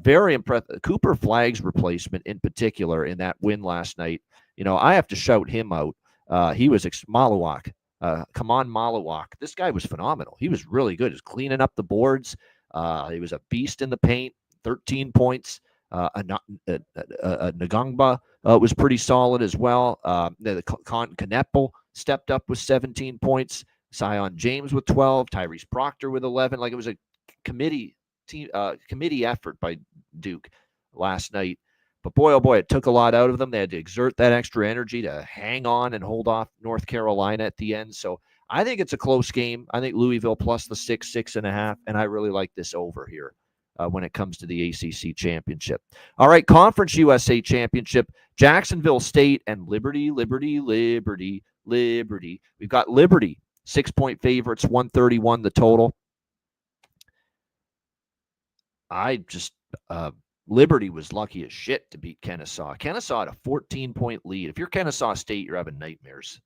very impressive. Cooper Flagg's replacement in particular in that win last night. I have to shout him out. He was Malawak. Come on, Malawak. This guy was phenomenal. He was really good. He was cleaning up the boards. He was a beast in the paint, 13 points. Ngangba was pretty solid as well. Kneppel stepped up with 17 points. Zion James with 12. Tyrese Proctor with 11. Like, it was a committee effort by Duke last night. But boy, oh boy, it took a lot out of them. They had to exert that extra energy to hang on and hold off North Carolina at the end. So I think it's a close game. I think Louisville plus the 6.5, and I really like this over here when it comes to the ACC championship. All right, Conference USA championship, Jacksonville State and Liberty. We've got Liberty, 6-point favorites, 131 the total. Liberty was lucky as shit to beat Kennesaw. Kennesaw had a 14-point lead. If you're Kennesaw State, you're having nightmares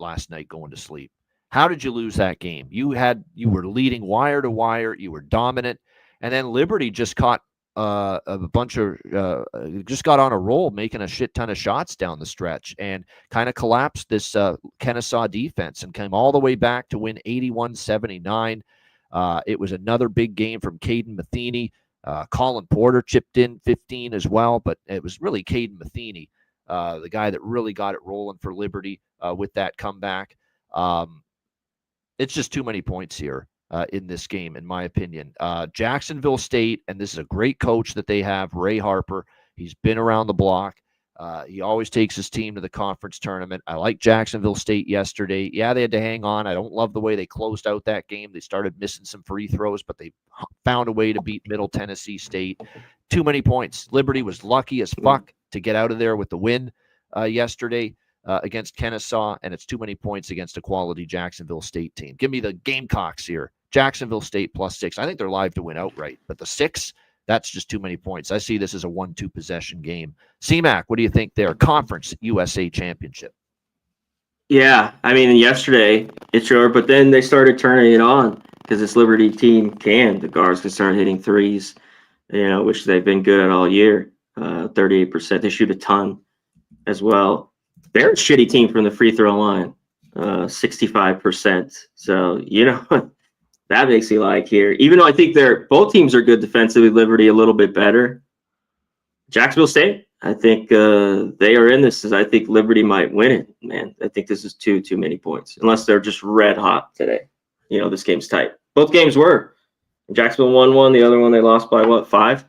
last night going to sleep. How did you lose that game? You were leading wire to wire. You were dominant. And then Liberty just caught just got on a roll, making a shit ton of shots down the stretch and kind of collapsed this Kennesaw defense and came all the way back to win 81-79. It was another big game from Caden Matheny. Colin Porter chipped in 15 as well, but it was really Caden Matheny, the guy that really got it rolling for Liberty with that comeback. It's just too many points here in this game, in my opinion. Jacksonville State, and this is a great coach that they have, Ray Harper. He's been around the block. He always takes his team to the conference tournament. I like Jacksonville State yesterday. Yeah, they had to hang on. I don't love the way they closed out that game. They started missing some free throws, but they found a way to beat Middle Tennessee State. Too many points. Liberty was lucky as fuck to get out of there with the win yesterday against Kennesaw, and it's too many points against a quality Jacksonville State team. Give me the Gamecocks here. Jacksonville State +6. I think they're live to win outright, but the 6, That's just too many points. I see this as a 1-2 possession game. CMAC, what do you think there? Conference USA Championship. Yeah, I mean, yesterday it sure, but then they started turning it on because this Liberty team the guards can start hitting threes, which they've been good at all year. 38%. They shoot a ton as well. They're a shitty team from the free throw line, 65%. So, that makes me like here. Even though I think both teams are good defensively, Liberty a little bit better. Jacksonville State, I think they are in this. I think Liberty might win it, man. I think this is too many points, unless they're just red hot today. This game's tight. Both games were. Jacksonville won one. The other one they lost by what, 5?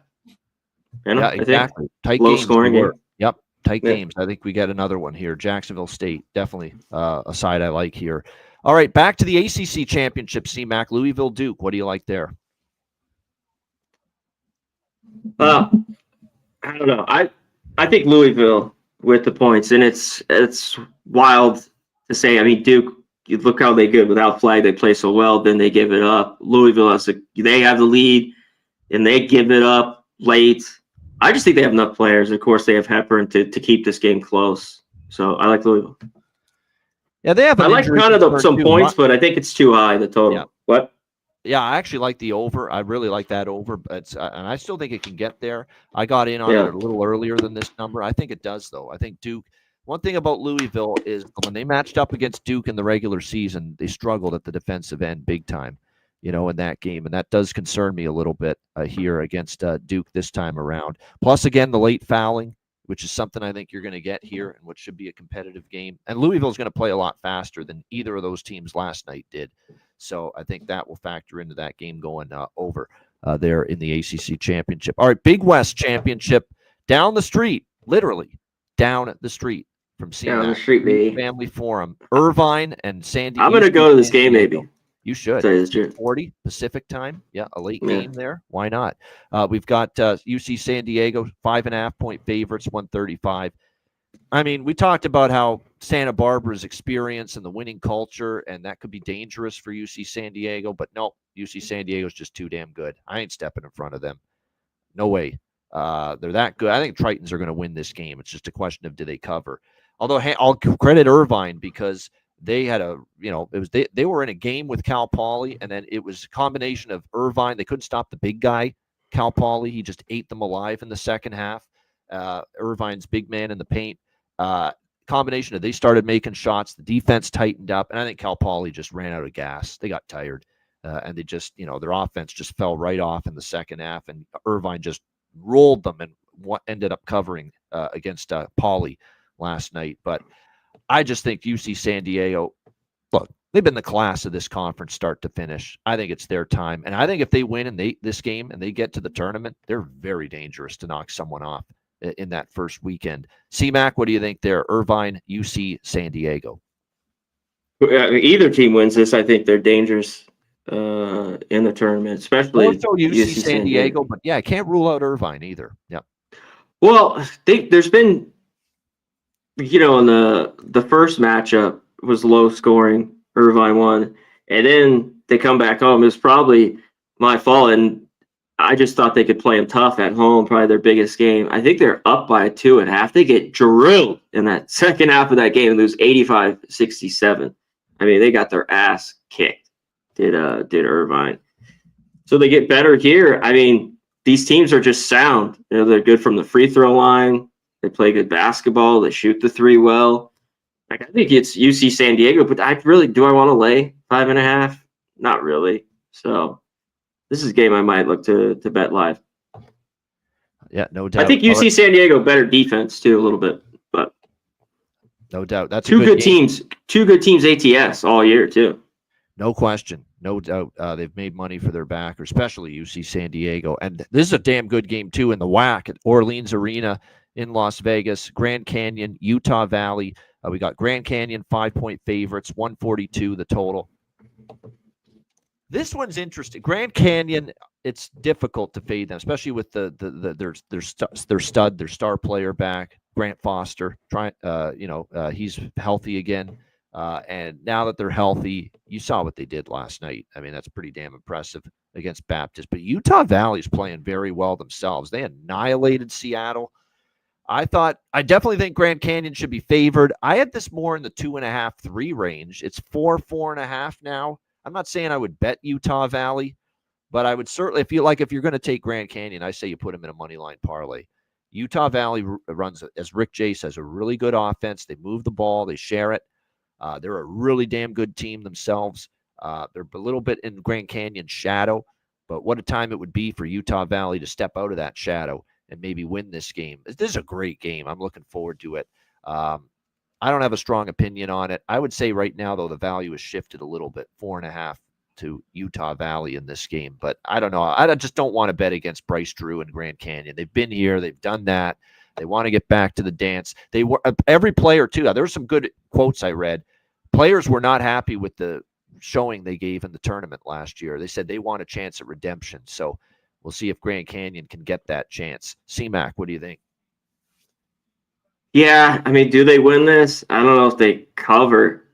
Yeah, exactly. Tight low games. Scoring game. Yep, tight games. I think we get another one here. Jacksonville State, definitely a side I like here. All right, back to the ACC Championship, CMAC. Louisville Duke. What do you like there? I don't know. I think Louisville with the points, and it's wild to say. I mean, Duke, you look how they good without Flag. They play so well, then they give it up. Louisville they have the lead, and they give it up late. I just think they have enough players. Of course, they have Hepburn to keep this game close. So I like Louisville. Yeah, they have. I like kind of some points, but I think it's too high, the total. Yeah. What? Yeah, I actually like the over. I really like that over, but and I still think it can get there. I got in on it a little earlier than this number. I think it does, though. I think Duke. One thing about Louisville is when they matched up against Duke in the regular season, they struggled at the defensive end big time, in that game, and that does concern me a little bit here against Duke this time around. Plus, again, the late fouling, which is something I think you're going to get here and what should be a competitive game. And Louisville's going to play a lot faster than either of those teams last night did. So I think that will factor into that game going over there in the ACC Championship. All right, Big West Championship down the street, literally down the street from CMAC. Down the street, baby. Family Forum. Irvine and San Diego. I'm going to go to this game, maybe. You should. 40 Pacific time. Yeah, a late game there. Why not? We've got UC San Diego, 5.5-point favorites, 135. I mean, we talked about how Santa Barbara's experience and the winning culture, and that could be dangerous for UC San Diego. But no, UC San Diego's just too damn good. I ain't stepping in front of them. No way. They're that good. I think Tritons are going to win this game. It's just a question of do they cover. Although I'll credit Irvine because they had they were in a game with Cal Poly, and then it was a combination of Irvine. They couldn't stop the big guy, Cal Poly. He just ate them alive in the second half. Irvine's big man in the paint. Combination of they started making shots, the defense tightened up, and I think Cal Poly just ran out of gas. They got tired, and they just, their offense just fell right off in the second half, and Irvine just rolled them and what ended up covering against Poly last night. But I just think UC San Diego, look, they've been the class of this conference start to finish. I think it's their time, and I think if they win this game and they get to the tournament, they're very dangerous to knock someone off in that first weekend. CMAC, what do you think there? Irvine, UC San Diego. Either team wins this, I think they're dangerous in the tournament, especially also UC San Diego. But yeah, I can't rule out Irvine either. Yeah. Well, there's been, in the first matchup was low scoring. Irvine won, and then they come back home. It was probably my fault, and I just thought they could play them tough at home, probably their biggest game. I think they're up by 2.5. They get drilled in that second half of that game and lose 85-67. I mean, they got their ass kicked, did Irvine. So they get better here. I mean, these teams are just sound. They're good from the free throw line. They play good basketball. They shoot the three well. I think it's UC San Diego, but do I want to lay 5.5? Not really. So this is a game I might look to bet live. Yeah, no doubt. I think UC San Diego better defense too a little bit, but no doubt. That's two good teams. Two good teams ATS all year too. No question. No doubt. They've made money for their backer, especially UC San Diego. And this is a damn good game too in the WAC at Orleans Arena in Las Vegas. Grand Canyon, Utah Valley. We got Grand Canyon 5-point favorites, 142 the total. This one's interesting. Grand Canyon, it's difficult to fade them, especially with their star player back, Grant Foster. He's healthy again. And now that they're healthy, you saw what they did last night. I mean, that's pretty damn impressive against Baptist. But Utah Valley's playing very well themselves. They annihilated Seattle. I definitely think Grand Canyon should be favored. I had this more in the 2.5, 3 range. It's 4.5 now. I'm not saying I would bet Utah Valley, but I would certainly, if you're going to take Grand Canyon, I say you put them in a money line parlay. Utah Valley runs, as Rick J says, a really good offense. They move the ball, they share it. They're a really damn good team themselves. They're a little bit in Grand Canyon's shadow, but what a time it would be for Utah Valley to step out of that shadow and maybe win this game. This is a great game. I'm looking forward to it. I don't have a strong opinion on it. I would say right now, though, the value has shifted a little bit, 4.5 to Utah Valley in this game. But I don't know. I just don't want to bet against Bryce Drew and Grand Canyon. They've been here. They've done that. They want to get back to the dance. They were every player too. There were some good quotes I read. Players were not happy with the showing they gave in the tournament last year. They said they want a chance at redemption. So we'll see if Grand Canyon can get that chance. CMAC, what do you think? Yeah, I mean, do they win this? I don't know if they cover.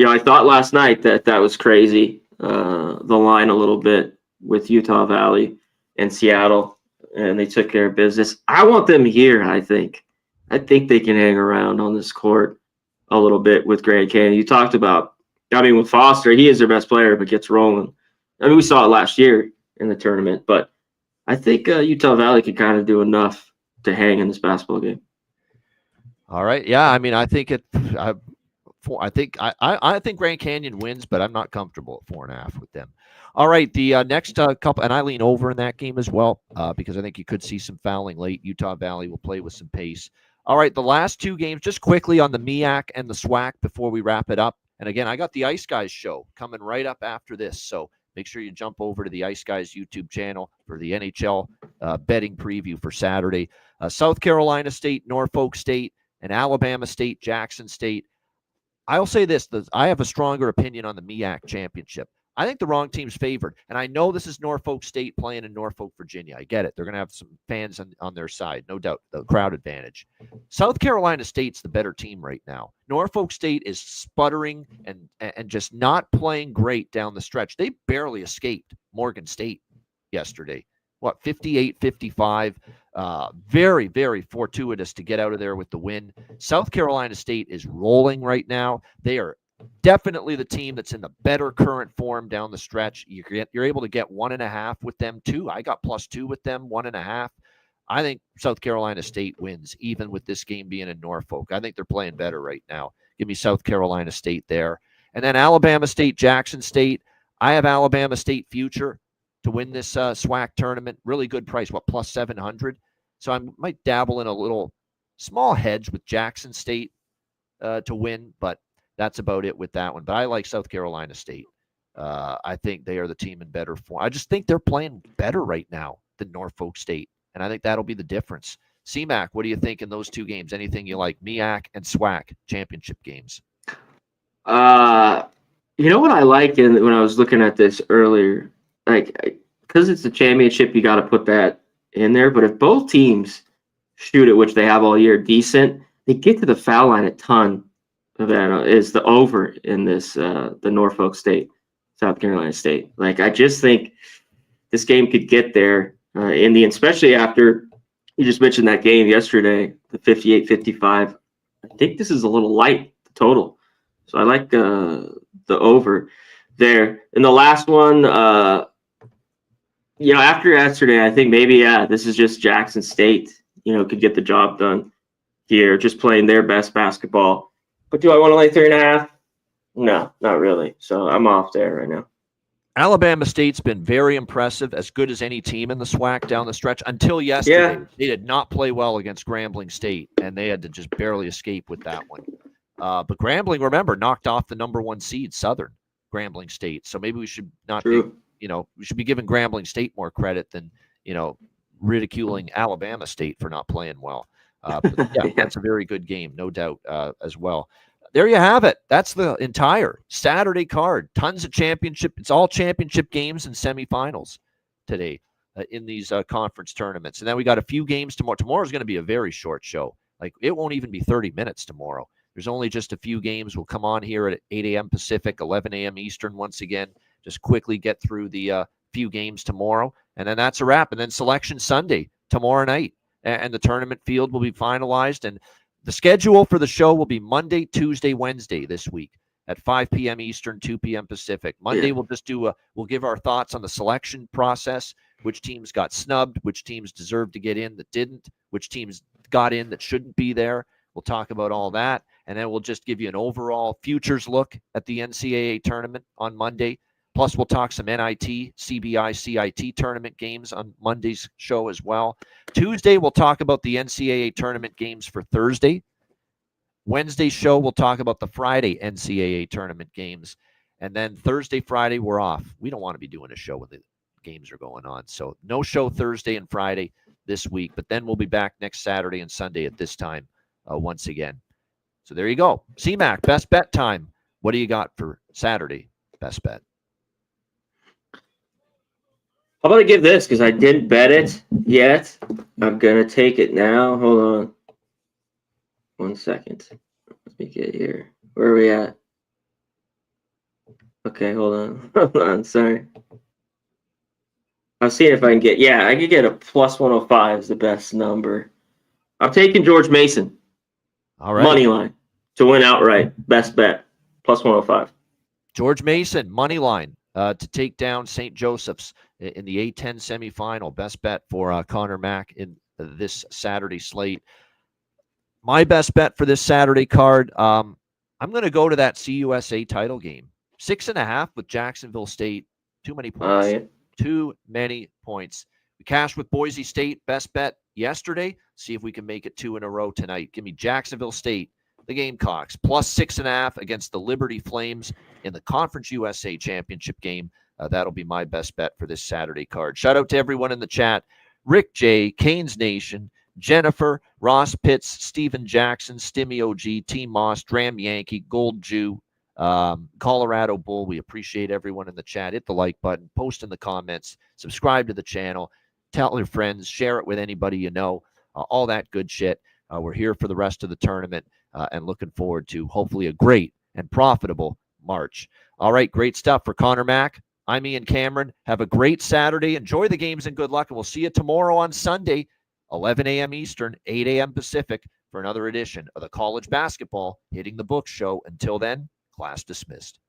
I thought last night that was crazy. The line a little bit with Utah Valley and Seattle, and they took care of business. I want them here. I think they can hang around on this court a little bit with Grand Canyon. You talked about, with Foster, he is their best player, but gets rolling. I mean, we saw it last year in the tournament, but I think Utah Valley could kind of do enough to hang in this basketball game. All right. Yeah. I mean, I think I think Grand Canyon wins, but I'm not comfortable at 4.5 with them. All right. The next couple, and I lean over in that game as well because I think you could see some fouling late. Utah Valley will play with some pace. All right. The last two games, just quickly on the MEAC and the SWAC before we wrap it up. And again, I got the Ice Guys show coming right up after this. So make sure you jump over to the Ice Guys YouTube channel for the NHL betting preview for Saturday. South Carolina State, Norfolk State, and Alabama State, Jackson State. I'll say this, I have a stronger opinion on the MEAC championship. I think the wrong team's favored. And I know this is Norfolk State playing in Norfolk, Virginia. I get it. They're going to have some fans on their side, no doubt, the crowd advantage. South Carolina State's the better team right now. Norfolk State is sputtering and just not playing great down the stretch. They barely escaped Morgan State yesterday. 58-55. Very, very fortuitous to get out of there with the win. South Carolina State is rolling right now. They are definitely the team that's in the better current form down the stretch. You're able to get 1.5 with them too. I got +2 with them, 1.5. I think South Carolina State wins, even with this game being in Norfolk. I think they're playing better right now. Give me South Carolina State there. And then Alabama State, Jackson State. I have Alabama State future to win this SWAC tournament. Really good price, +700. So I might dabble in a little small hedge with Jackson State to win, but that's about it with that one. But I like South Carolina State. I think they are the team in better form. I just think they're playing better right now than Norfolk State, and I think that'll be the difference. CMAC, what do you think in those two games? Anything you like? MEAC and SWAC championship games. You know what I like when I was looking at this earlier? Because it's a championship, you got to put that in there. But if both teams shoot it, which they have all year, decent, they get to the foul line a ton. That is the over in this the Norfolk State, South Carolina State. I just think this game could get there in the, especially after you just mentioned that game yesterday, the 58-55. I think this is a little light total, so I like the over there. And the last one, after yesterday, I think maybe, this is just Jackson State, could get the job done here, just playing their best basketball. But do I want to lay 3.5? No, not really. So I'm off there right now. Alabama State's been very impressive, as good as any team in the SWAC down the stretch until yesterday. Yeah. They did not play well against Grambling State, and they had to just barely escape with that one. But Grambling, remember, knocked off the number 1 seed, Southern Grambling State. So maybe we should not be, we should be giving Grambling State more credit than, ridiculing Alabama State for not playing well. But yeah, that's a very good game, no doubt, as well. There you have it. That's the entire Saturday card. Tons of championship. It's all championship games and semifinals today in these conference tournaments. And then we got a few games tomorrow. Tomorrow's going to be a very short show. It won't even be 30 minutes tomorrow. There's only just a few games. We'll come on here at 8 a.m. Pacific, 11 a.m. Eastern once again. Just quickly get through the few games tomorrow, and then that's a wrap. And then Selection Sunday tomorrow night, and the tournament field will be finalized. And the schedule for the show will be Monday, Tuesday, Wednesday this week at 5 p.m. Eastern, 2 p.m. Pacific. Monday, we'll just we'll give our thoughts on the selection process, which teams got snubbed, which teams deserved to get in that didn't, which teams got in that shouldn't be there. We'll talk about all that, and then we'll just give you an overall futures look at the NCAA tournament on Monday. Plus, we'll talk some NIT, CBI, CIT tournament games on Monday's show as well. Tuesday, we'll talk about the NCAA tournament games for Thursday. Wednesday's show, we'll talk about the Friday NCAA tournament games. And then Thursday, Friday, we're off. We don't want to be doing a show when the games are going on. So no show Thursday and Friday this week. But then we'll be back next Saturday and Sunday at this time once again. So there you go. CMAC, best bet time. What do you got for Saturday best bet? How about I give this, because I didn't bet it yet. I'm going to take it now. Hold on. 1 second. Let me get here. Where are we at? Okay, hold on. Hold on. Sorry. I'm seeing if I can get, I could get a plus 105 is the best number. I'm taking George Mason. All right. Money line to win outright. Best bet. Plus 105. George Mason, money line to take down St. Joseph's in the A10 semifinal. Best bet for Connor Mack in this Saturday slate. My best bet for this Saturday card, I'm going to go to that CUSA title game. 6.5 with Jacksonville State. Too many points. Too many points. We cashed with Boise State. Best bet yesterday. See if we can make it 2 in a row tonight. Give me Jacksonville State, the Gamecocks, plus 6.5 against the Liberty Flames in the Conference USA Championship game. That'll be my best bet for this Saturday card. Shout out to everyone in the chat. Rick J, Canes Nation, Jennifer, Ross Pitts, Steven Jackson, Stimmy OG, Team Moss, Dram Yankee, Gold Jew, Colorado Bull. We appreciate everyone in the chat. Hit the like button, post in the comments, subscribe to the channel, tell your friends, share it with anybody you know, all that good shit. We're here for the rest of the tournament and looking forward to hopefully a great and profitable March. All right, great stuff for Connor Mack. I'm Ian Cameron. Have a great Saturday. Enjoy the games and good luck. And we'll see you tomorrow on Sunday, 11 a.m. Eastern, 8 a.m. Pacific, for another edition of the College Basketball Hitting the Books show. Until then, class dismissed.